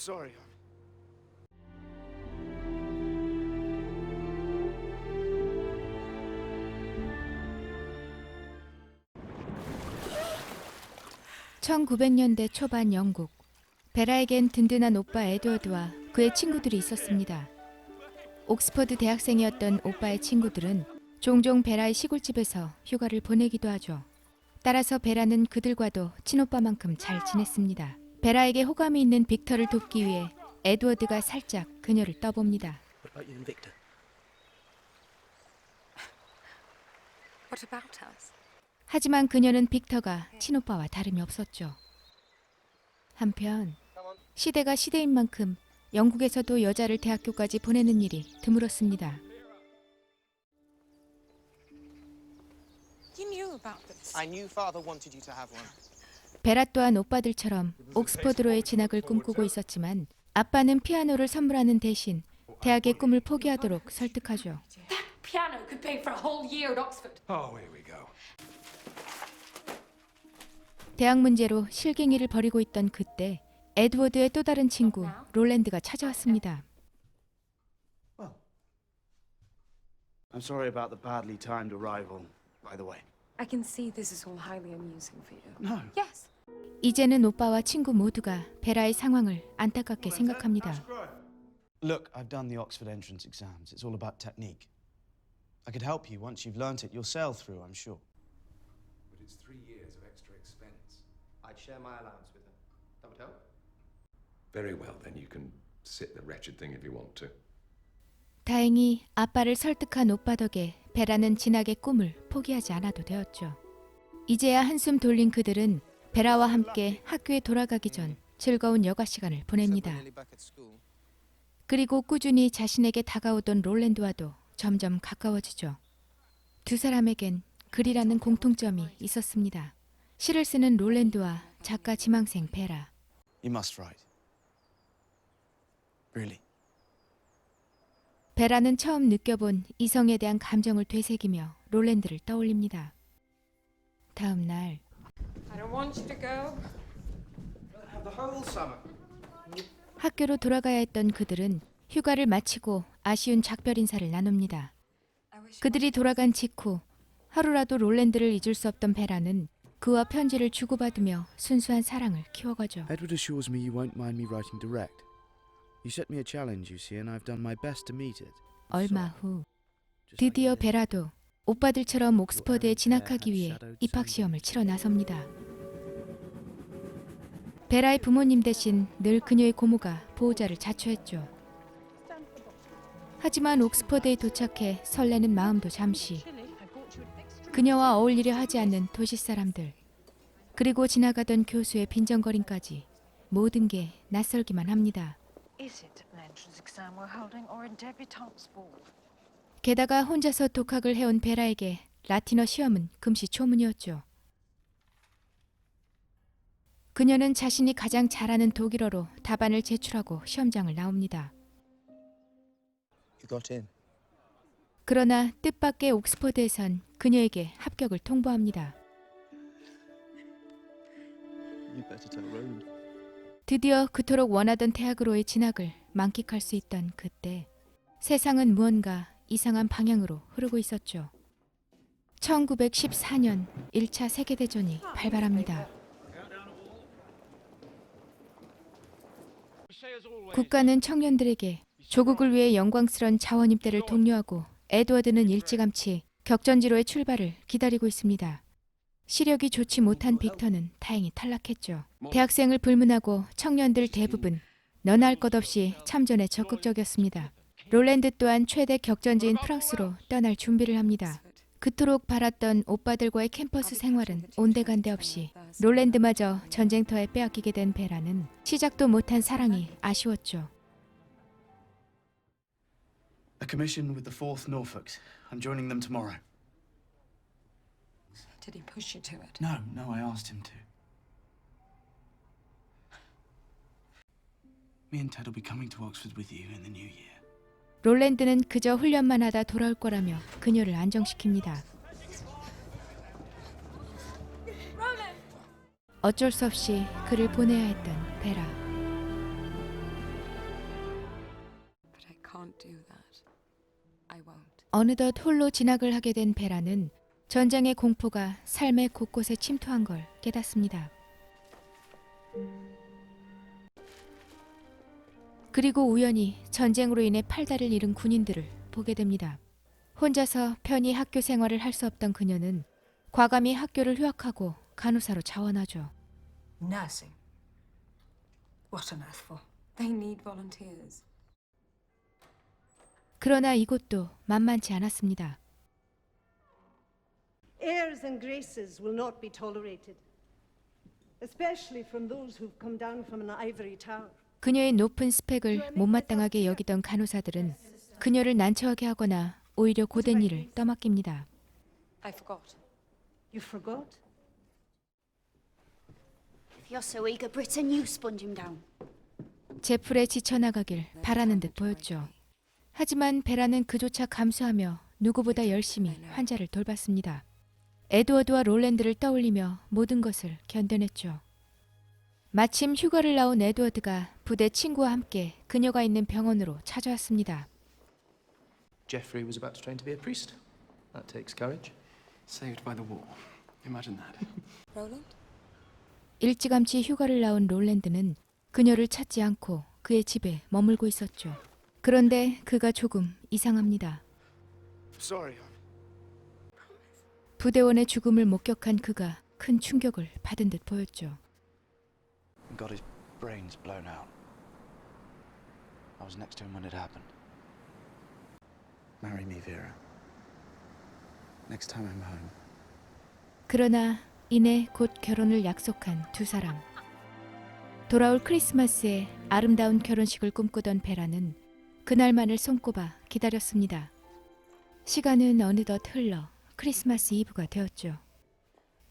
sorry. (1900년대) 초반 영국. 베라에겐 든든한 오빠 에드워드와 그의 친구들이 있었습니다. 옥스퍼드 대학생이었던 오빠의 친구들은 종종 베라의 시골집에서 휴가를 보내기도 하죠. 따라서 베라는 그들과도 친오빠만큼 잘 지냈습니다. 베라에게 호감이 있는 빅터를 돕기 위해 에드워드가 살짝 그녀를 떠봅니다. What about you and Victor? What about us? 하지만 그녀는 빅터가 친오빠와 다름이 없었죠. 한편 시대가 시대인 만큼 영국에서도 여자를 대학교까지 보내는 일이 드물었습니다. You knew about this. I knew father wanted you to have one. 베라 또한 오빠들처럼 옥스퍼드로의 진학을 꿈꾸고 있었지만 아빠는 피아노를 선물하는 대신 대학의 꿈을 포기하도록 설득하죠. That piano could pay for a whole year at Oxford. Oh, here we go. 대학 문제로 실갱이를 벌이고 있던 그때 에드워드의 또 다른 친구 롤랜드가 찾아왔습니다. I'm sorry about the badly timed arrival, by the way. I can see this is all highly amusing for you. No. Yes. 이제는 오빠와 친구 모두가 베라의 상황을 안타깝게 생각합니다. Look, I've done the Oxford entrance exams. It's all about technique. I could help you once you've learnt it. You'll sail through, I'm sure. But it's 3 years of extra expense. I'd share my allowance with her. That would help. Very well, then you can sit the wretched thing if you want to. 다행히 아빠를 설득한 오빠 덕에 베라는 진학의 꿈을 포기하지 않아도 되었죠. 이제야 한숨 돌린 그들은 베라와 함께 학교에 돌아가기 전 즐거운 여가 시간을 보냅니다. 그리고 꾸준히 자신에게 다가오던 롤랜드와도 점점 가까워지죠. 두 사람에겐 글이라는 공통점이 있었습니다. 시를 쓰는 롤랜드와 작가 지망생 베라. You must write. Really. 베라는 처음 느껴본 이성에 대한 감정을 되새기며 롤랜드를 떠올립니다. 다음 날 I don't want you to go. Have the whole summer. 학교로 돌아가야 했던 그들은 휴가를 마치고 아쉬운 작별 인사를 나눕니다. 그들이 돌아간 직후 하루라도 롤랜드를 잊을 수 없던 베라는 그와 편지를 주고받으며 순수한 사랑을 키워가죠. Edward assures me you won't mind me writing direct. You set me a challenge, you see, and I've done my best to meet it. 얼마 후 드디어 베라도 오빠들처럼 옥스퍼드에 진학하기 위해 입학시험을 치러 나섭니다. 베라의 부모님 대신 늘 그녀의 고모가 보호자를 자처했죠. 하지만 옥스퍼드에 도착해 설레는 마음도 잠시. 그녀와 어울리려 하지 않는 도시 사람들, 그리고 지나가던 교수의 빈정거림까지 모든 게 낯설기만 합니다. Is it an entrance exam we're holding or a debutante's ball? 게다가 혼자서 독학을 해온 베라에게 라틴어 시험은 금시초문이었죠. 그녀는 자신이 가장 잘하는 독일어로 답안을 제출하고 시험장을 나옵니다. You got in. 그러나 뜻밖의 옥스퍼드에선 그녀에게 합격을 통보합니다. You better tell Roland. 드디어 그토록 원하던 대학으로의 진학을 만끽할 수 있던 그때 세상은 무언가 이상한 방향으로 흐르고 있었죠. 1914년 1차 세계대전이 발발합니다. 국가는 청년들에게 조국을 위해 영광스런 자원 입대를 독려하고 에드워드는 일찌감치 격전지로의 출발을 기다리고 있습니다. 시력이 좋지 못한 빅터는 다행히 탈락했죠. 대학생을 불문하고 청년들 대부분 너나 할 것 없이 참전에 적극적이었습니다. 롤랜드 또한 최대 격전지인 프랑스로 떠날 준비를 합니다. 그토록 바랐던 오빠들과의 캠퍼스 생활은 온데간데 없이 롤랜드마저 전쟁터에 빼앗기게 된 베라는 시작도 못한 사랑이 아쉬웠죠. A commission with the 4th Norfolks. I'm joining them tomorrow. Did he push you to it? No, I asked him to. Me and Ted will be coming to Oxford with you in the new year. 롤랜드는 그저 훈련만 하다 돌아올 거라며 그녀를 안정시킵니다. 어쩔 수 없이 그를 보내야 했던 베라. can't do that. I won't. 어느덧 홀로 진학을 하게 된 베라는 전쟁의 공포가 삶의 곳곳에 침투한 걸 깨닫습니다. 그리고 우연히 전쟁으로 인해 팔다리를 잃은 군인들을 보게 됩니다. 혼자서 편히 학교 생활을 할 수 없던 그녀는 과감히 학교를 휴학하고 간호사로 자원하죠. Nursing. What on earth for? They need volunteers. 그러나 이곳도 만만치 않았습니다. Airs and graces will not be tolerated, especially from those who've come down from an ivory tower. 그녀의 높은 스펙을 못마땅하게 여기던 간호사들은 그녀를 난처하게 하거나 오히려 고된 일을 떠맡깁니다. I forgot. You forgot? If you're so eager, Britain, you sponge him down. 제풀에 지쳐나가길 바라는 듯 보였죠. 하지만 베라는 그조차 감수하며 누구보다 열심히 환자를 돌봤습니다. 에드워드와 롤랜드를 떠올리며 모든 것을 견뎌냈죠. 마침 휴가를 나온 에드워드가 부대 친구와 함께 그녀가 있는 병원으로 찾아왔습니다. Geoffrey was about to train to be a priest. That takes courage. Saved by the war. Imagine that. Roland? 일찌감치 휴가를 나온 롤랜드는 그녀를 찾지 않고 그의 집에 머물고 있었죠. 그런데 그가 조금 이상합니다. Sorry. 부대원의 죽음을 목격한 그가 큰 충격을 받은 듯 보였죠. Got his brains blown out. I was next to him when it happened. Marry me, Vera. Next time I'm home. 그러나 이내 곧 결혼을 약속한 두 사람. 돌아올 크리스마스에 아름다운 결혼식을 꿈꾸던 베라는 그날만을 손꼽아 기다렸습니다. 시간은 어느덧 흘러 크리스마스 이브가 되었죠.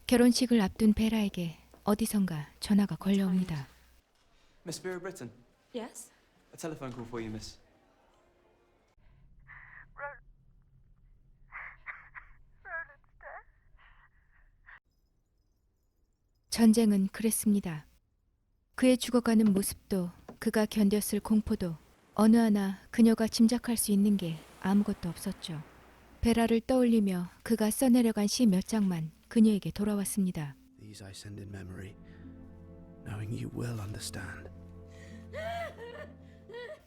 결혼식을 앞둔 베라에게 어디선가 전화가 걸려옵니다. Miss Vera Britton. Yes? A telephone call for you, miss. 전쟁은 그랬습니다. 그의 죽어가는 모습도 그가 견뎠을 공포도 어느 하나 그녀가 짐작할 수 있는 게 아무것도 없었죠. 베라를 떠올리며 그가 써내려간 시 몇 장만 그녀에게 돌아왔습니다. These I send in memory, knowing you will understand.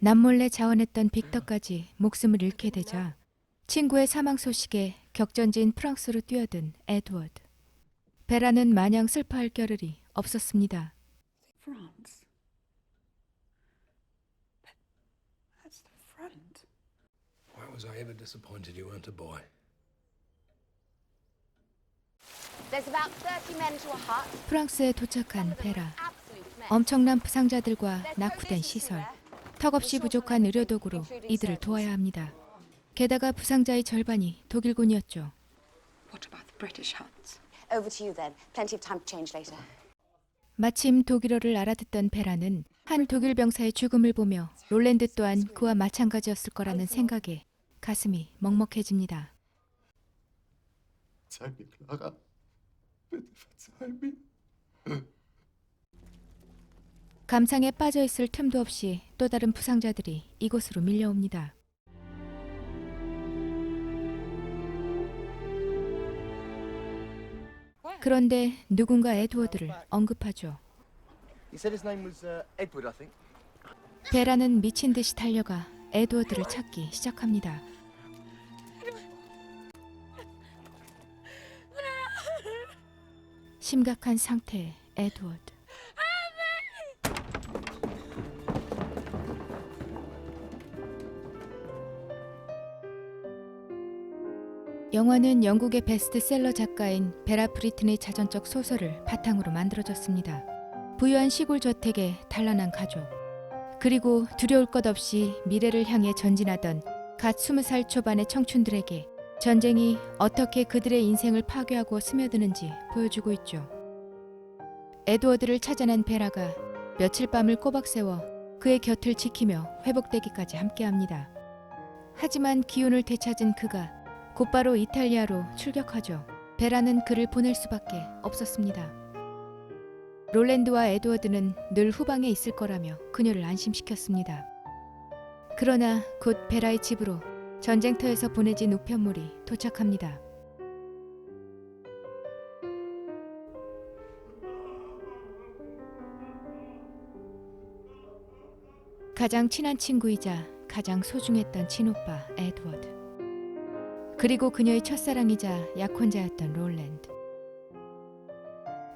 남몰래 자원했던 빅터까지 목숨을 잃게 되자 친구의 사망 소식에 격전지인 프랑스로 뛰어든 에드워드. 베라는 마냥 슬퍼할 겨를이 없었습니다. France? That's the front. Why was I ever disappointed you weren't a boy? There's about 30 men to a hut. 프랑스에 도착한 베라. Absolute mess. 엄청난 부상자들과 낙후된 시설, 턱없이 부족한 의료도구로 이들을 도와야 합니다. 게다가 부상자의 절반이 독일군이었죠. What about the British huts? Over to you then. Plenty of time to change later. 마침 독일어를 알아듣던 베라는 한 독일 병사의 죽음을 보며 롤랜드 또한 그와 마찬가지였을 거라는 생각에 가슴이 먹먹해집니다. Verzeih mir, Clara. Bitte verzeih mir. 감상에 빠져있을 틈도 없이 또 다른 부상자들이 이곳으로 밀려옵니다. 그런데 누군가 에드워드를 언급하죠. He said his name was Edward, I think. 베라는 미친 듯이 달려가 에드워드를 찾기 시작합니다. 심각한 상태의 에드워드. 영화는 영국의 베스트셀러 작가인 베라 브리튼의 자전적 소설을 바탕으로 만들어졌습니다. 부유한 시골 저택의 단란한 가족, 그리고 두려울 것 없이 미래를 향해 전진하던 갓 20살 초반의 청춘들에게 전쟁이 어떻게 그들의 인생을 파괴하고 스며드는지 보여주고 있죠. 에드워드를 찾아낸 베라가 며칠 밤을 꼬박 세워 그의 곁을 지키며 회복되기까지 함께합니다. 하지만 기운을 되찾은 그가 곧바로 이탈리아로 출격하죠. 베라는 그를 보낼 수밖에 없었습니다. 롤랜드와 에드워드는 늘 후방에 있을 거라며 그녀를 안심시켰습니다. 그러나 곧 베라의 집으로 전쟁터에서 보내진 우편물이 도착합니다. 가장 친한 친구이자 가장 소중했던 친오빠 에드워드. 그리고 그녀의 첫사랑이자 약혼자였던 롤랜드.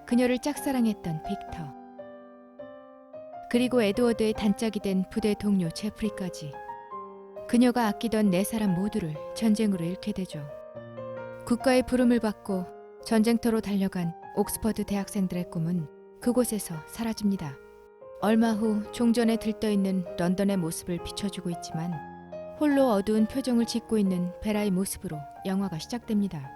그녀를 짝사랑했던 빅터. 그리고 에드워드의 단짝이 된 부대 동료 제프리까지. 그녀가 아끼던 네 사람 모두를 전쟁으로 잃게 되죠. 국가의 부름을 받고 전쟁터로 달려간 옥스퍼드 대학생들의 꿈은 그곳에서 사라집니다. 얼마 후 종전에 들떠있는 런던의 모습을 비춰주고 있지만 홀로 어두운 표정을 짓고 있는 베라의 모습으로 영화가 시작됩니다.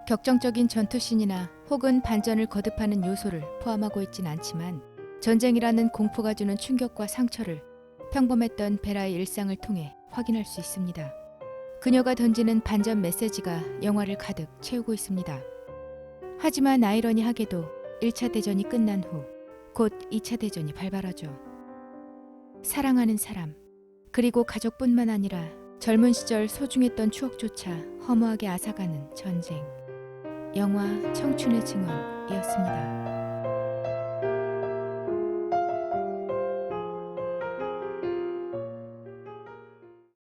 격정적인 전투씬이나 혹은 반전을 거듭하는 요소를 포함하고 있진 않지만 전쟁이라는 공포가 주는 충격과 상처를 평범했던 베라의 일상을 통해 확인할 수 있습니다. 그녀가 던지는 반전 메시지가 영화를 가득 채우고 있습니다. 하지만 아이러니하게도 1차 대전이 끝난 후 곧 2차 대전이 발발하죠. 사랑하는 사람, 그리고 가족뿐만 아니라 젊은 시절 소중했던 추억조차 허무하게 앗아가는 전쟁. 영화 청춘의 증언이었습니다.